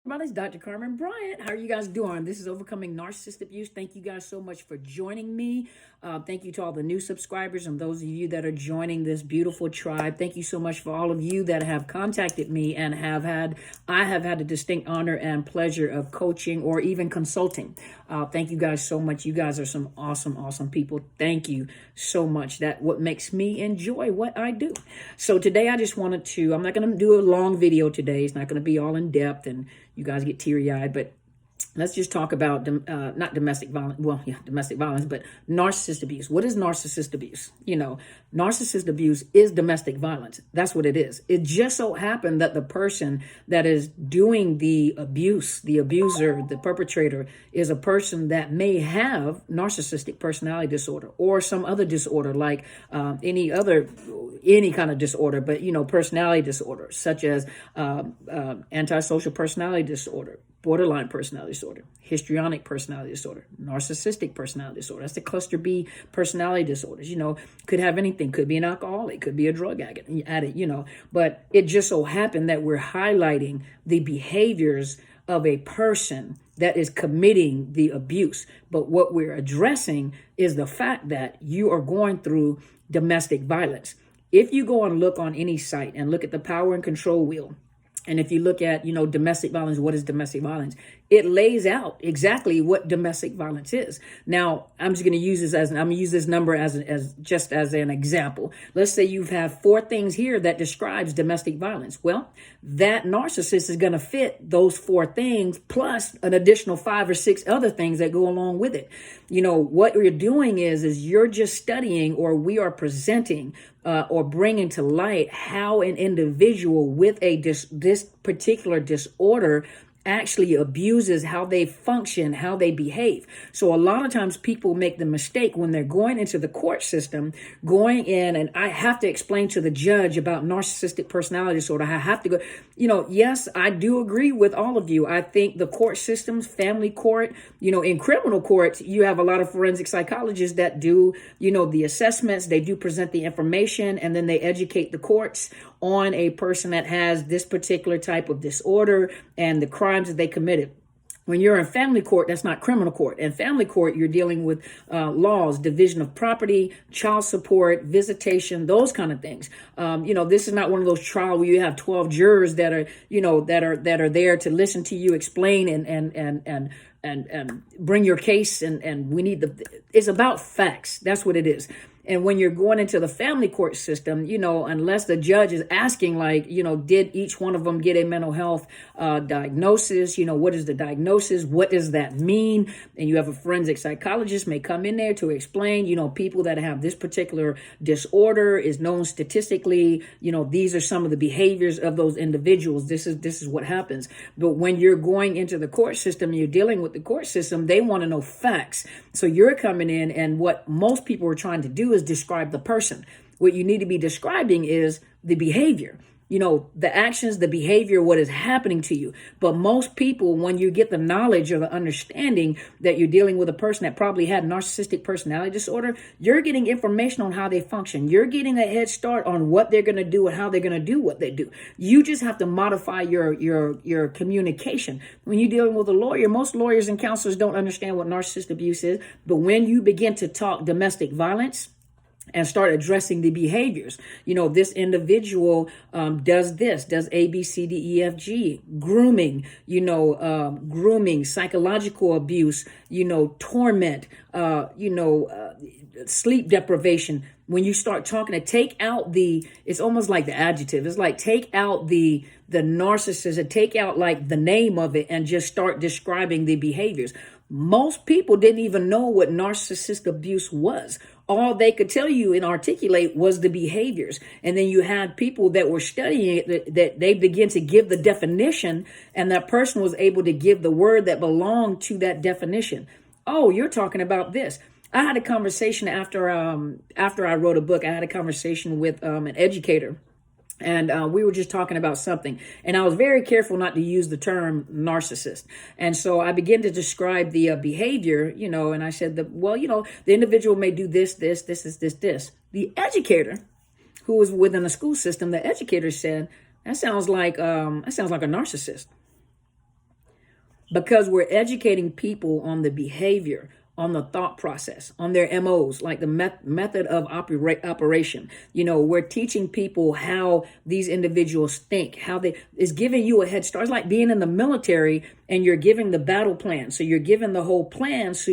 Everybody's Dr. Carmen Bryant. How are you guys doing? This is Overcoming Narcissist Abuse. Thank you guys so much for joining me. Thank you to all the new subscribers and those of you that are joining this beautiful tribe. Thank you so much for all of you that have contacted me and I have had the distinct honor and pleasure of coaching or even consulting. Thank you guys so much. You guys are some awesome people. Thank you so much. That what makes me enjoy what I do. So today I just wanted to, I'm not going to do a long video today. It's not going to be all in depth and you guys get teary-eyed, but let's just talk about not domestic violence. Well, yeah, domestic violence, but narcissist abuse. What is narcissist abuse? Narcissist abuse is domestic violence. That's what it is. It just so happened that the person that is doing the abuse, the abuser, the perpetrator, is a person that may have narcissistic personality disorder or some other disorder, like any kind of disorder, but personality disorder, such as antisocial personality disorder, borderline personality disorder, histrionic personality disorder, narcissistic personality disorder. That's the cluster B personality disorders. Could have anything. Could be an alcoholic, could be a drug addict, but it just so happened that we're highlighting the behaviors of a person that is committing the abuse. But what we're addressing is the fact that you are going through domestic violence. If you go and look on any site and look at the power and control wheel, and if you look at, domestic violence, what is domestic violence? It lays out exactly what domestic violence is. Now, I'm just going to use this I'm going to use this number as just as an example. Let's say you have 4 things here that describes domestic violence. Well, that narcissist is going to fit those 4 things plus an additional 5 or 6 other things that go along with it. What you're doing is you're just studying, or we are presenting or bringing to light how an individual with this particular disorder actually abuses, how they function, how they behave. So a lot of times people make the mistake when they're going into the court system, going in, and I have to explain to the judge about narcissistic personality disorder. I have to go, yes, I do agree with all of you. I think the court systems, family court, in criminal courts, you have a lot of forensic psychologists that do, the assessments, they do present the information, and then they educate the courts on a person that has this particular type of disorder and the crimes that they committed. When you're in family court, that's not criminal court. In family court, you're dealing with laws, division of property, child support, visitation, those kind of things. This is not one of those trials where you have 12 jurors that are, that are there to listen to you explain and bring your case. And we need it's about facts. That's what it is. And when you're going into the family court system, unless the judge is asking, did each one of them get a mental health diagnosis? What is the diagnosis? What does that mean? And you have a forensic psychologist may come in there to explain, people that have this particular disorder is known statistically, these are some of the behaviors of those individuals. This is what happens. But when you're going into the court system and you're dealing with the court system, they want to know facts. So you're coming in, and what most people are trying to do is describe the person. What you need to be describing is the behavior, the actions, the behavior, what is happening to you. But most people, when you get the knowledge or the understanding that you're dealing with a person that probably had narcissistic personality disorder, you're getting information on how they function. You're getting a head start on what they're going to do and how they're going to do what they do. You just have to modify your communication. When you're dealing with a lawyer, most lawyers and counselors don't understand what narcissist abuse is. But when you begin to talk domestic violence and start addressing the behaviors, this individual does this, does A, B, C, D, E, F, G, grooming, grooming, psychological abuse, torment, sleep deprivation. When you start talking to take out it's almost like the adjective. It's like take out the narcissist and take out like the name of it and just start describing the behaviors. Most people didn't even know what narcissistic abuse was. All they could tell you and articulate was the behaviors. And then you had people that were studying it that they begin to give the definition, and that person was able to give the word that belonged to that definition. Oh, you're talking about this. I had a conversation after I wrote a book. I had a conversation with an educator. And we were just talking about something. And I was very careful not to use the term narcissist. And so I began to describe the behavior, and I said, the individual may do this. The educator, who was within the school system, the educator said, that sounds like a narcissist. because we're educating people on the behavior, on the thought process, on their MOs, like the method of operation. We're teaching people how these individuals think, it's giving you a head start. It's like being in the military and you're giving the battle plan. So you're giving the whole plan so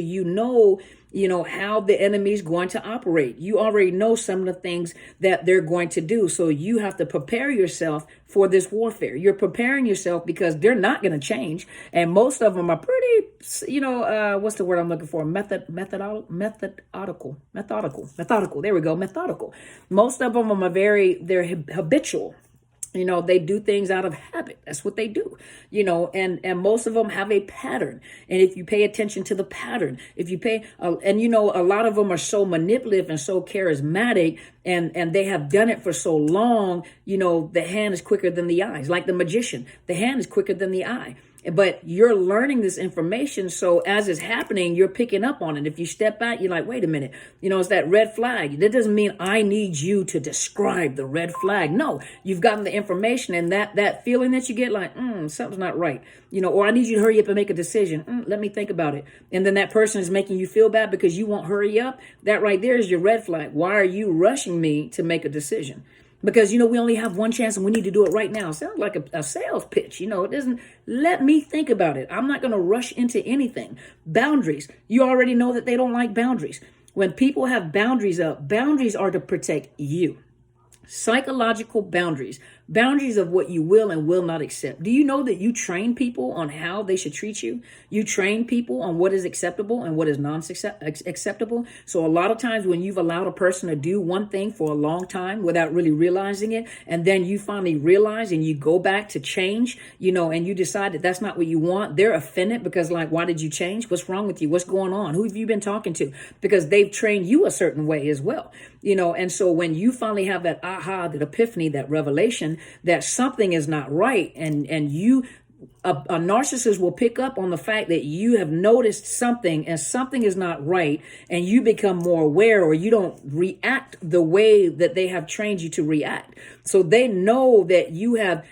how the enemy is going to operate. You already know some of the things that they're going to do. So you have to prepare yourself for this warfare. You're preparing yourself because they're not going to change. And most of them are pretty, what's the word I'm looking for? Methodical. There we go. Methodical. Most of them are they're habitual. They do things out of habit. That's what they do, and most of them have a pattern. And if you pay attention to the pattern, a lot of them are so manipulative and so charismatic, and they have done it for so long, the hand is quicker than the eye. It's like the magician. The hand is quicker than the eye. But you're learning this information. So as it's happening, you're picking up on it. If you step back, you're like, wait a minute, it's that red flag. That doesn't mean I need you to describe the red flag. No, you've gotten the information, and that feeling that you get like, something's not right, or I need you to hurry up and make a decision. Let me think about it. And then that person is making you feel bad because you won't hurry up. That right there is your red flag. Why are you rushing me to make a decision? Because, we only have one chance and we need to do it right now. It sounds like a sales pitch. It doesn't let me think about it. I'm not going to rush into anything. Boundaries. You already know that they don't like boundaries. When people have boundaries up, boundaries are to protect you. Psychological boundaries of what you will and will not accept. Do you know that you train people on how they should treat you? You train people on what is acceptable and what is non-acceptable. So a lot of times when you've allowed a person to do one thing for a long time without really realizing it, and then you finally realize and you go back to change, and you decide that that's not what you want, they're offended because why did you change? What's wrong with you? What's going on? Who have you been talking to? Because they've trained you a certain way as well, and so when you finally have that aha, that epiphany, that revelation, that something is not right, and a narcissist will pick up on the fact that you have noticed something and something is not right, and you become more aware, or you don't react the way that they have trained you to react. So they know that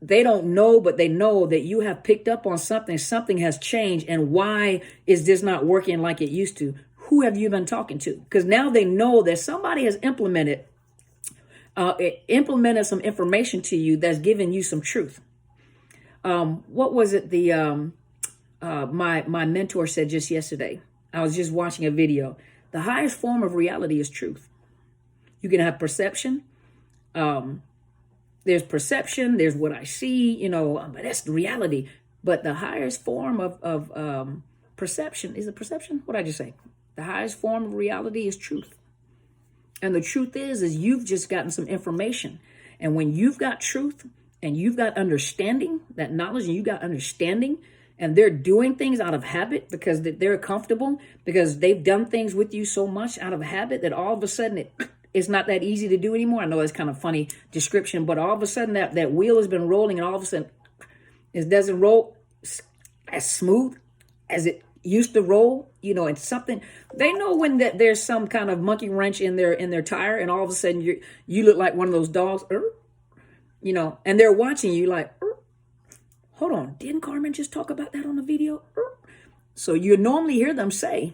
they don't know, but they know that you have picked up on something has changed, and why is this not working like it used to? Who have you been talking to? Because now they know that somebody has implemented some information to you that's giving you some truth. What was it my mentor said just yesterday? I was just watching a video. The highest form of reality is truth. You can have perception. There's perception. There's what I see, but that's the reality. But the highest form of perception is a perception. What did I just say? The highest form of reality is truth. And the truth is you've just gotten some information. And when you've got truth and you've got understanding, that knowledge, and you got understanding, and they're doing things out of habit because they're comfortable, because they've done things with you so much out of habit that all of a sudden it's not that easy to do anymore. I know that's kind of funny description, but all of a sudden that wheel has been rolling, and all of a sudden it doesn't roll as smooth as it used to roll. It's something they know when there's some kind of monkey wrench in their tire, and all of a sudden you look like one of those dogs, and they're watching you like, hold on, didn't Carmen just talk about that on the video? So you normally hear them say,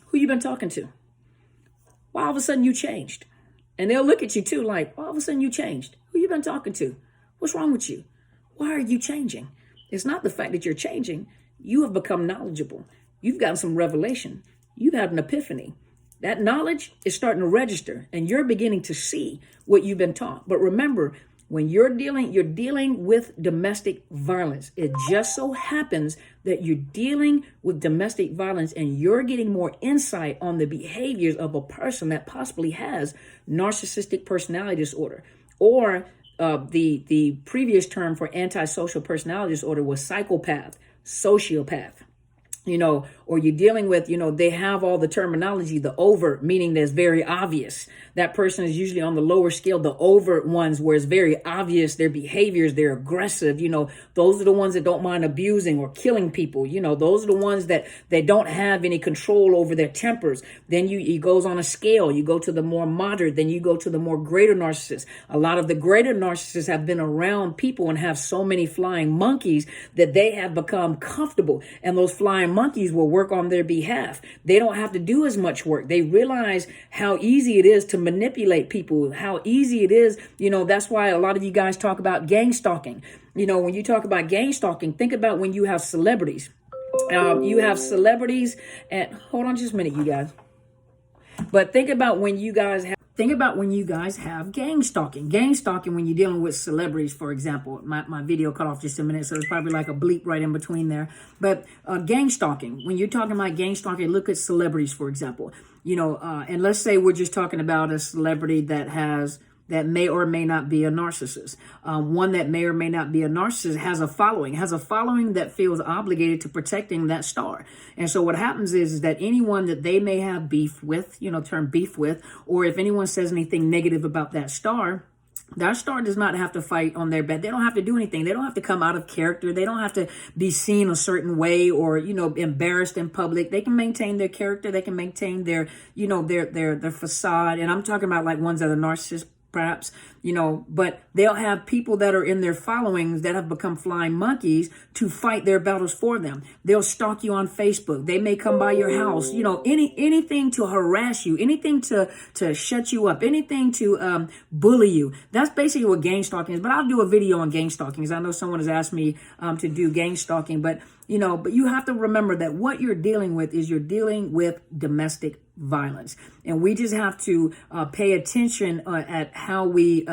who you been talking to? Why all of a sudden you changed? And they'll look at you too like, why all of a sudden you changed? Who you been talking to? What's wrong with you? Why are you changing? It's not the fact that you're changing. You have become knowledgeable. You've gotten some revelation. You've had an epiphany. That knowledge is starting to register, and you're beginning to see what you've been taught. But remember, when you're dealing with domestic violence. It just so happens that you're dealing with domestic violence, and you're getting more insight on the behaviors of a person that possibly has narcissistic personality disorder, or the previous term for antisocial personality disorder was psychopath, sociopath, or you're dealing with, they have all the terminology, the over, meaning that's very obvious. That person is usually on the lower scale, the over ones, where it's very obvious, their behaviors, they're aggressive. Those are the ones that don't mind abusing or killing people. Those are the ones that they don't have any control over their tempers. Then it goes on a scale. You go to the more moderate, then you go to the more greater narcissists. A lot of the greater narcissists have been around people and have so many flying monkeys that they have become comfortable, and those flying monkeys will work on their behalf. They don't have to do as much work. They realize how easy it is to manipulate people, how easy it is. That's why a lot of you guys talk about gang stalking. When you talk about gang stalking, think about when you have celebrities. You have celebrities, and hold on just a minute, you guys. But think about when you guys have gang stalking. Gang stalking when you're dealing with celebrities, for example. My video cut off just a minute, so it's probably like a bleep right in between there. But gang stalking, when you're talking about gang stalking, look at celebrities, for example. And let's say we're just talking about a celebrity that may or may not be a narcissist. One that may or may not be a narcissist has a following that feels obligated to protecting that star. And so what happens is that anyone that they may have beef with, term beef with, or if anyone says anything negative about that star does not have to fight on their bed. They don't have to do anything. They don't have to come out of character. They don't have to be seen a certain way or, embarrassed in public. They can maintain their character. They can maintain their, their facade. And I'm talking about like ones that are narcissists, perhaps, but they'll have people that are in their followings that have become flying monkeys to fight their battles for them. They'll stalk you on Facebook. They may come by your house, anything to harass you, anything to shut you up, anything to bully you. That's basically what gang stalking is. But I'll do a video on gang stalking, because I know someone has asked me to do gang stalking. But you have to remember that what you're dealing with is domestic violence. And we just have to pay attention at how we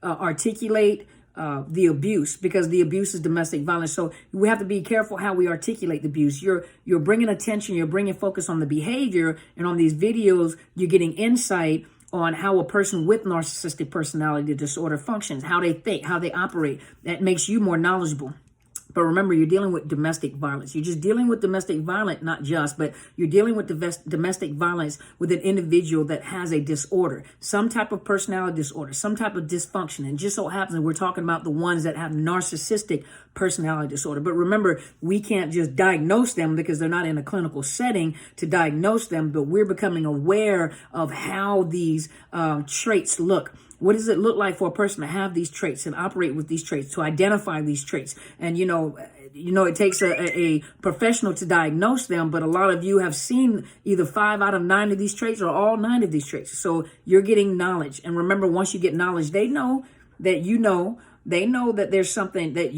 articulate the abuse, because the abuse is domestic violence. So we have to be careful how we articulate the abuse. You're bringing attention, you're bringing focus on the behavior, and on these videos, you're getting insight on how a person with narcissistic personality disorder functions, how they think, how they operate. That makes you more knowledgeable. But remember, you're dealing with domestic violence. You're just dealing with domestic violence, but you're dealing with domestic violence with an individual that has a disorder, some type of personality disorder, some type of dysfunction. And just so happens we're talking about the ones that have narcissistic personality disorder. But remember, we can't just diagnose them because they're not in a clinical setting to diagnose them, but we're becoming aware of how these traits look. What does it look like for a person to have these traits and operate with these traits, to identify these traits? And, it takes a professional to diagnose them, but a lot of you have seen either 5 out of 9 of these traits or all 9 of these traits. So you're getting knowledge. And remember, once you get knowledge, they know that they know that there's something that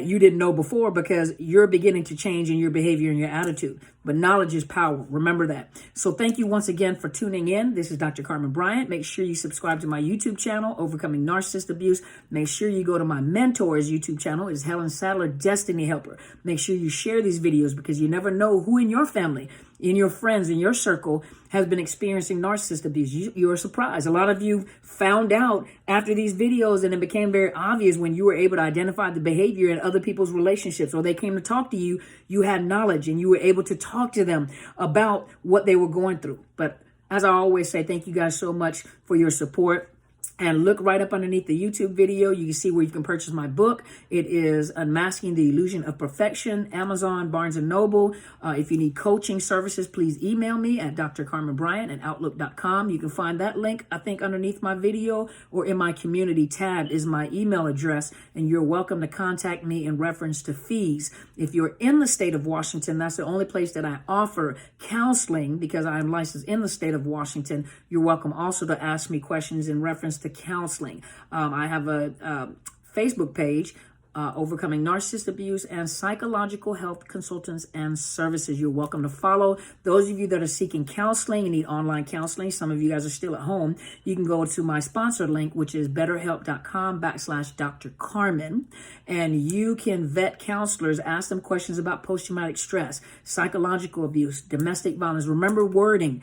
you didn't know before, because you're beginning to change in your behavior and your attitude. But knowledge is power. Remember that. So thank you once again for tuning in. This is Dr. Carmen Bryant. Make sure you subscribe to my YouTube channel, Overcoming Narcissist Abuse. Make sure you go to my mentor's YouTube channel. It's Helen Sadler, Destiny Helper. Make sure you share these videos, because you never know who in your family, in your friends, in your circle has been experiencing narcissist abuse. You're surprised. A lot of you found out after these videos, and it became very obvious when you were able to identify the behavior in other people's relationships, or they came to talk to you, you had knowledge and you were able to talk to them about what they were going through. But as I always say, thank you guys so much for your support. And look right up underneath the YouTube video. You can see where you can purchase my book. It is Unmasking the Illusion of Perfection, Amazon, Barnes & Noble. If you need coaching services, please email me at drcarmenbryant@outlook.com. You can find that link, I think, underneath my video, or in my community tab is my email address. And you're welcome to contact me in reference to fees. If you're in the state of Washington, that's the only place that I offer counseling, because I am licensed in the state of Washington. You're welcome also to ask me questions in reference to counseling. I have a Facebook page, Overcoming Narcissist Abuse and Psychological Health Consultants and Services. You're welcome to follow. Those of you that are seeking counseling and need online counseling, some of you guys are still at home, you can go to my sponsor link, which is betterhelp.com/Dr. Carmen, and you can vet counselors, ask them questions about post-traumatic stress, psychological abuse, domestic violence. Remember wording.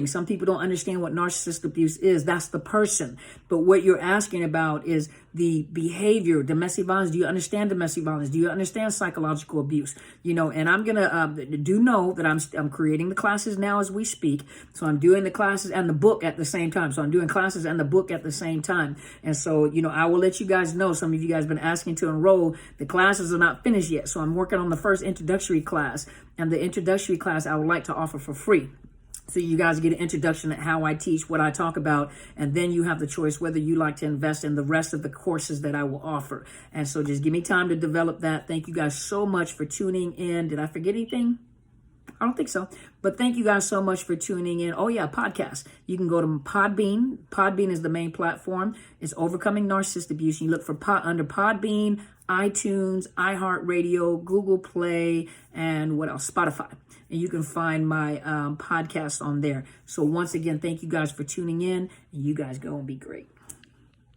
Some people don't understand what narcissistic abuse is. That's the person. But what you're asking about is the behavior, domestic violence? Do you understand domestic violence? Do you understand psychological abuse? And I'm going to do know that I'm creating the classes now as we speak. So I'm doing the classes and the book at the same time. So I'm doing classes and the book at the same time. And so, I will let you guys know. Some of you guys have been asking to enroll. The classes are not finished yet. So I'm working on the first introductory class. And the introductory class I would like to offer for free. So you guys get an introduction at how I teach, what I talk about, and then you have the choice whether you like to invest in the rest of the courses that I will offer. And so just give me time to develop that. Thank you guys so much for tuning in. Did I forget anything? I don't think so. But thank you guys so much for tuning in. Oh, yeah, podcast. You can go to Podbean. Podbean is the main platform. It's Overcoming Narcissist Abuse. You look for under Podbean, iTunes, iHeartRadio, Google Play, and what else? Spotify. And you can find my podcast on there. So once again, thank you guys for tuning in. And you guys go and be great.